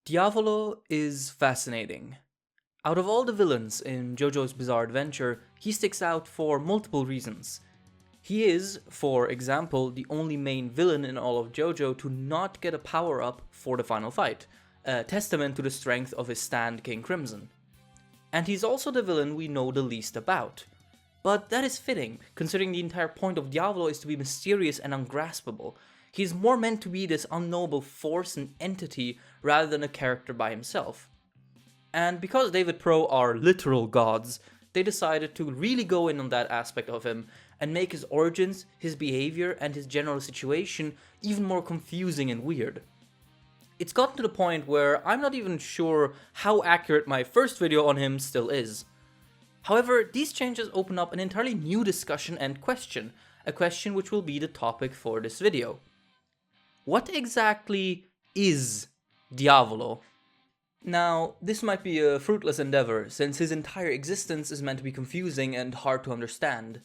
Diavolo is fascinating. Out of all the villains in JoJo's Bizarre Adventure, he sticks out for multiple reasons. He is, for example, the only main villain in all of JoJo to not get a power-up for the final fight, a testament to the strength of his stand King Crimson. And he's also the villain we know the least about. But that is fitting, considering the entire point of Diavolo is to be mysterious and ungraspable. He's more meant to be this unknowable force and entity rather than a character by himself. And because David Pro are literal gods, they decided to really go in on that aspect of him and make his origins, his behavior, and his general situation even more confusing and weird. It's gotten to the point where I'm not even sure how accurate my first video on him still is. However, these changes open up an entirely new discussion and question, a question which will be the topic for this video. What exactly is Diavolo? Now, this might be a fruitless endeavor, since his entire existence is meant to be confusing and hard to understand.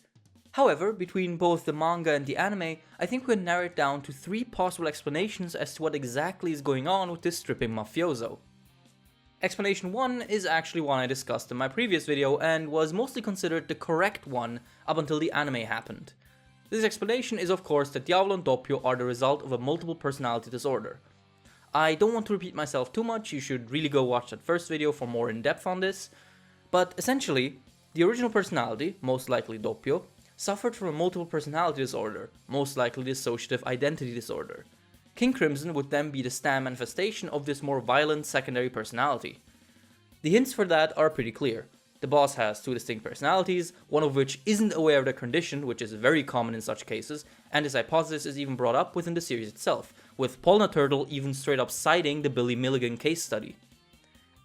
However, between both the manga and the anime, I think we can narrow it down to 3 possible explanations as to what exactly is going on with this stripping mafioso. Explanation 1 is actually one I discussed in my previous video and was mostly considered the correct one up until the anime happened. This explanation is of course that Diavolo and Doppio are the result of a multiple personality disorder. I don't want to repeat myself too much, you should really go watch that first video for more in-depth on this, but essentially, the original personality, most likely Doppio, suffered from a multiple personality disorder, most likely dissociative identity disorder. King Crimson would then be the stand manifestation of this more violent secondary personality. The hints for that are pretty clear. The boss has 2 distinct personalities, one of which isn't aware of their condition, which is very common in such cases, and this hypothesis is even brought up within the series itself, with Polna Turtle even straight up citing the Billy Milligan case study.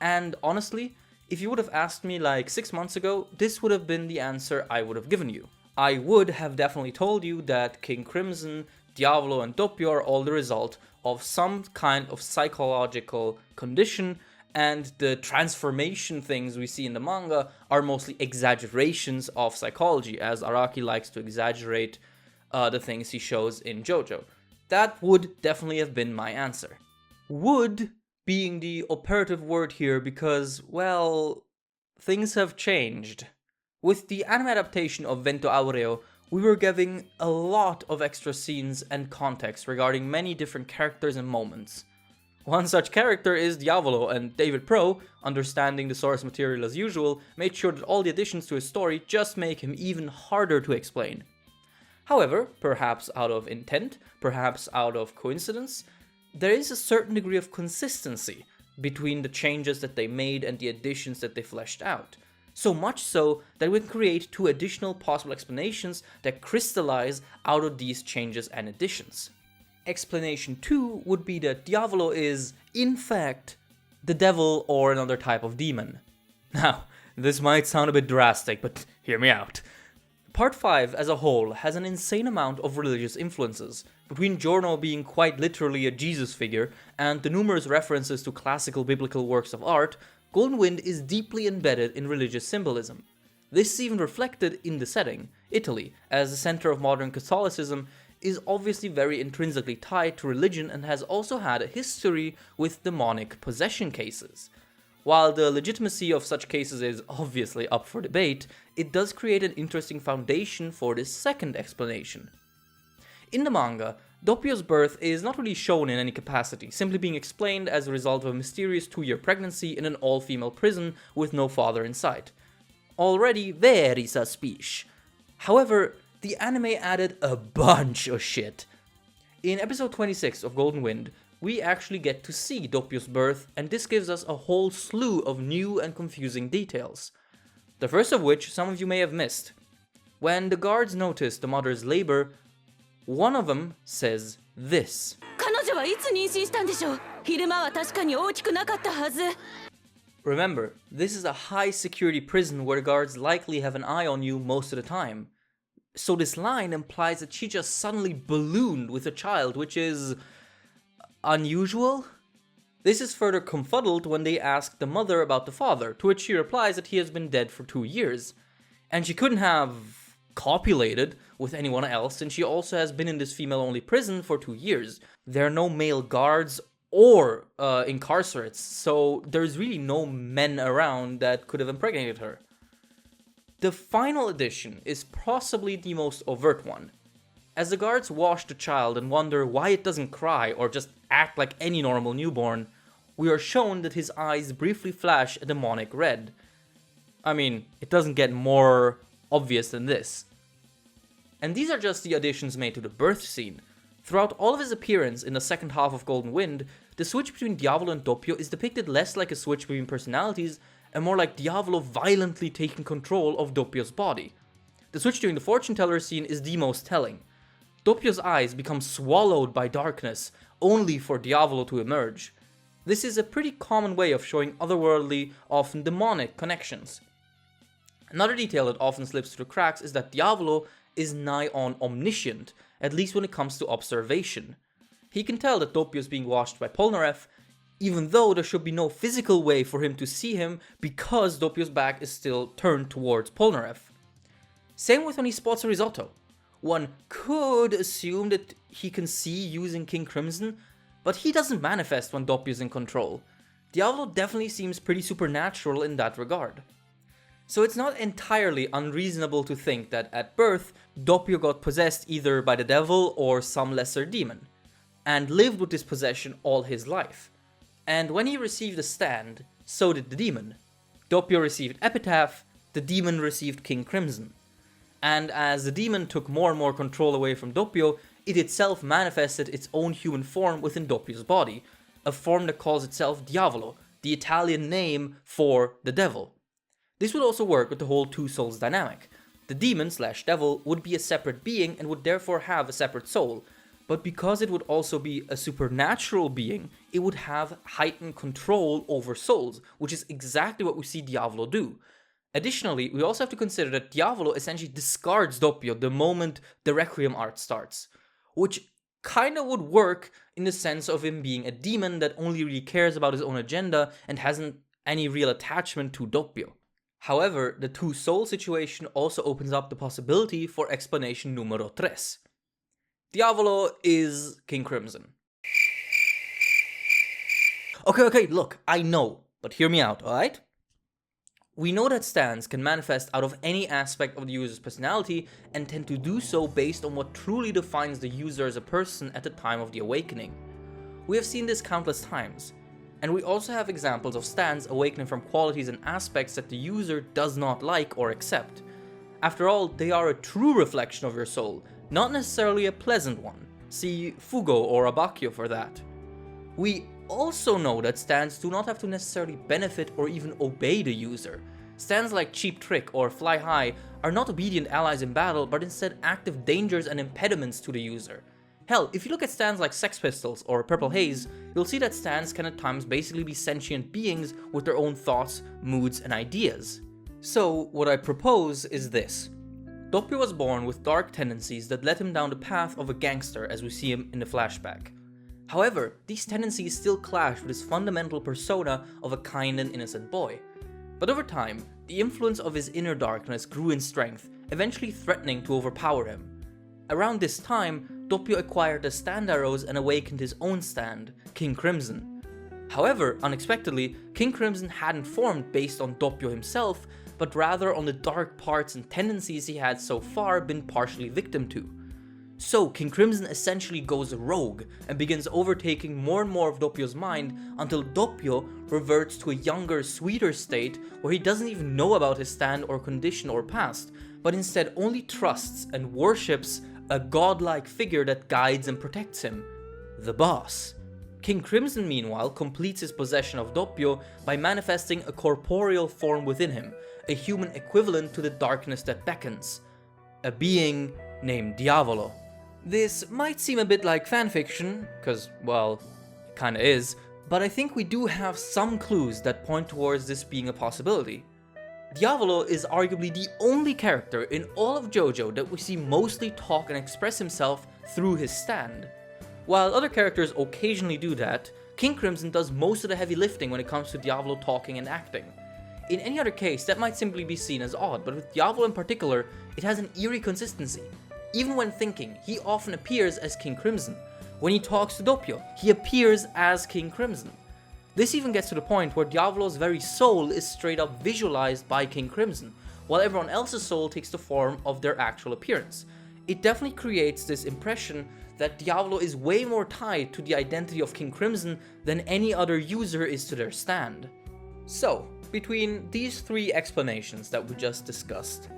And honestly, if you would have asked me like 6 months ago, this would have been the answer I would have given you. I would have definitely told you that King Crimson, Diavolo, and Doppio are all the result of some kind of psychological condition, and the transformation things we see in the manga are mostly exaggerations of psychology, as Araki likes to exaggerate the things he shows in JoJo. That would definitely have been my answer. Would being the operative word here because, well, things have changed. With the anime adaptation of Vento Aureo, we were given a lot of extra scenes and context regarding many different characters and moments. One such character is Diavolo, and David Pro, understanding the source material as usual, made sure that all the additions to his story just make him even harder to explain. However, perhaps out of intent, perhaps out of coincidence, there is a certain degree of consistency between the changes that they made and the additions that they fleshed out. So much so that we can create 2 additional possible explanations that crystallize out of these changes and additions. Explanation 2 would be that Diavolo is, in fact, the devil or another type of demon. Now, this might sound a bit drastic, but hear me out. Part 5 as a whole has an insane amount of religious influences, between Giorno being quite literally a Jesus figure and the numerous references to classical biblical works of art. Golden Wind is deeply embedded in religious symbolism. This is even reflected in the setting. Italy, as the center of modern Catholicism, is obviously very intrinsically tied to religion and has also had a history with demonic possession cases. While the legitimacy of such cases is obviously up for debate, it does create an interesting foundation for this second explanation. In the manga, Doppio's birth is not really shown in any capacity, simply being explained as a result of a mysterious 2-year pregnancy in an all-female prison with no father in sight. Already very suspicious. However, the anime added a bunch of shit. In episode 26 of Golden Wind, we actually get to see Doppio's birth, and this gives us a whole slew of new and confusing details. The first of which some of you may have missed. When the guards notice the mother's labor, one of them says this. Remember, this is a high security prison where the guards likely have an eye on you most of the time. So this line implies that she just suddenly ballooned with a child, which is unusual. This is further confuddled when they ask the mother about the father, to which she replies that he has been dead for 2 years. And she couldn't have copulated with anyone else, and she also has been in this female-only prison for 2 years. There are no male guards or incarcerates, so there's really no men around that could have impregnated her. The final addition is possibly the most overt one. As the guards wash the child and wonder why it doesn't cry or just act like any normal newborn, we are shown that his eyes briefly flash a demonic red. I mean, it doesn't get more obvious than this. And these are just the additions made to the birth scene. Throughout all of his appearance in the second half of Golden Wind, the switch between Diavolo and Doppio is depicted less like a switch between personalities and more like Diavolo violently taking control of Doppio's body. The switch during the fortune teller scene is the most telling. Doppio's eyes become swallowed by darkness, only for Diavolo to emerge. This is a pretty common way of showing otherworldly, often demonic connections. Another detail that often slips through the cracks is that Diavolo is nigh on omniscient, at least when it comes to observation. He can tell that Doppio is being watched by Polnareff, even though there should be no physical way for him to see him because Doppio's back is still turned towards Polnareff. Same with when he spots a risotto. One could assume that he can see using King Crimson, but he doesn't manifest when Doppio is in control. Diavolo definitely seems pretty supernatural in that regard. So it's not entirely unreasonable to think that at birth, Doppio got possessed either by the devil or some lesser demon, and lived with this possession all his life. And when he received a stand, so did the demon. Doppio received Epitaph, the demon received King Crimson. And as the demon took more and more control away from Doppio, it itself manifested its own human form within Doppio's body, a form that calls itself Diavolo, the Italian name for the devil. This would also work with the whole two souls dynamic. The demon/devil would be a separate being and would therefore have a separate soul, but because it would also be a supernatural being, it would have heightened control over souls, which is exactly what we see Diavolo do. Additionally, we also have to consider that Diavolo essentially discards Doppio the moment the Requiem art starts, which kinda would work in the sense of him being a demon that only really cares about his own agenda and hasn't any real attachment to Doppio. However, the two-soul situation also opens up the possibility for explanation numero 3. Diavolo is King Crimson. Okay, look, I know, but hear me out, alright? We know that stands can manifest out of any aspect of the user's personality and tend to do so based on what truly defines the user as a person at the time of the awakening. We have seen this countless times, and we also have examples of stands awakening from qualities and aspects that the user does not like or accept. After all, they are a true reflection of your soul, not necessarily a pleasant one. See Fugo or Abacchio for that. We also know that stands do not have to necessarily benefit or even obey the user. Stands like Cheap Trick or Fly High are not obedient allies in battle, but instead active dangers and impediments to the user. Hell, if you look at stands like Sex Pistols or Purple Haze, you'll see that stands can at times basically be sentient beings with their own thoughts, moods, and ideas. So, what I propose is this. Doppio was born with dark tendencies that led him down the path of a gangster as we see him in the flashback. However, these tendencies still clash with his fundamental persona of a kind and innocent boy. But over time, the influence of his inner darkness grew in strength, eventually threatening to overpower him. Around this time, Doppio acquired the stand arrows and awakened his own stand, King Crimson. However, unexpectedly, King Crimson hadn't formed based on Doppio himself, but rather on the dark parts and tendencies he had so far been partially victim to. So, King Crimson essentially goes rogue and begins overtaking more and more of Doppio's mind until Doppio reverts to a younger, sweeter state where he doesn't even know about his stand or condition or past, but instead only trusts and worships a godlike figure that guides and protects him, the boss. King Crimson, meanwhile, completes his possession of Doppio by manifesting a corporeal form within him, a human equivalent to the darkness that beckons, a being named Diavolo. This might seem a bit like fanfiction, cause, well, it kinda is, but I think we do have some clues that point towards this being a possibility. Diavolo is arguably the only character in all of JoJo that we see mostly talk and express himself through his stand. While other characters occasionally do that, King Crimson does most of the heavy lifting when it comes to Diavolo talking and acting. In any other case, that might simply be seen as odd, but with Diavolo in particular, it has an eerie consistency. Even when thinking, he often appears as King Crimson, When he talks to Doppio, he appears as King Crimson. This even gets to the point where Diavolo's very soul is straight up visualized by King Crimson, while everyone else's soul takes the form of their actual appearance. It definitely creates this impression that Diavolo is way more tied to the identity of King Crimson than any other user is to their stand. So, between these three explanations that we just discussed,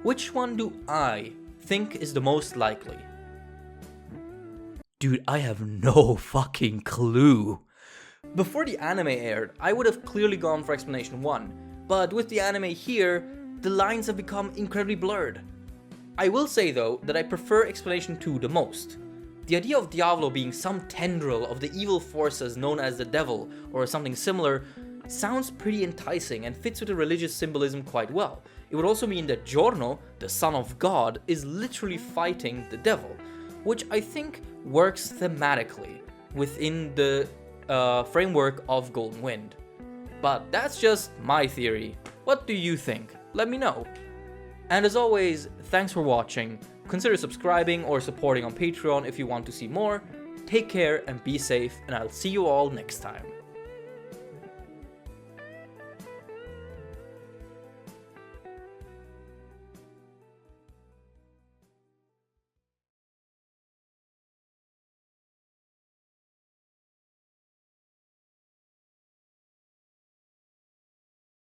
which one do I think is the most likely? Dude, I have no fucking clue. Before the anime aired, I would have clearly gone for explanation 1, but with the anime here, the lines have become incredibly blurred. I will say though that I prefer explanation 2 the most. The idea of Diavolo being some tendril of the evil forces known as the devil, or something similar, sounds pretty enticing and fits with the religious symbolism quite well. It would also mean that Giorno, the son of God, is literally fighting the devil, which I think works thematically within the framework of Golden Wind. But that's just my theory. What do you think? Let me know. And as always, thanks for watching. Consider subscribing or supporting on Patreon if you want to see more. Take care and be safe, and I'll see you all next time.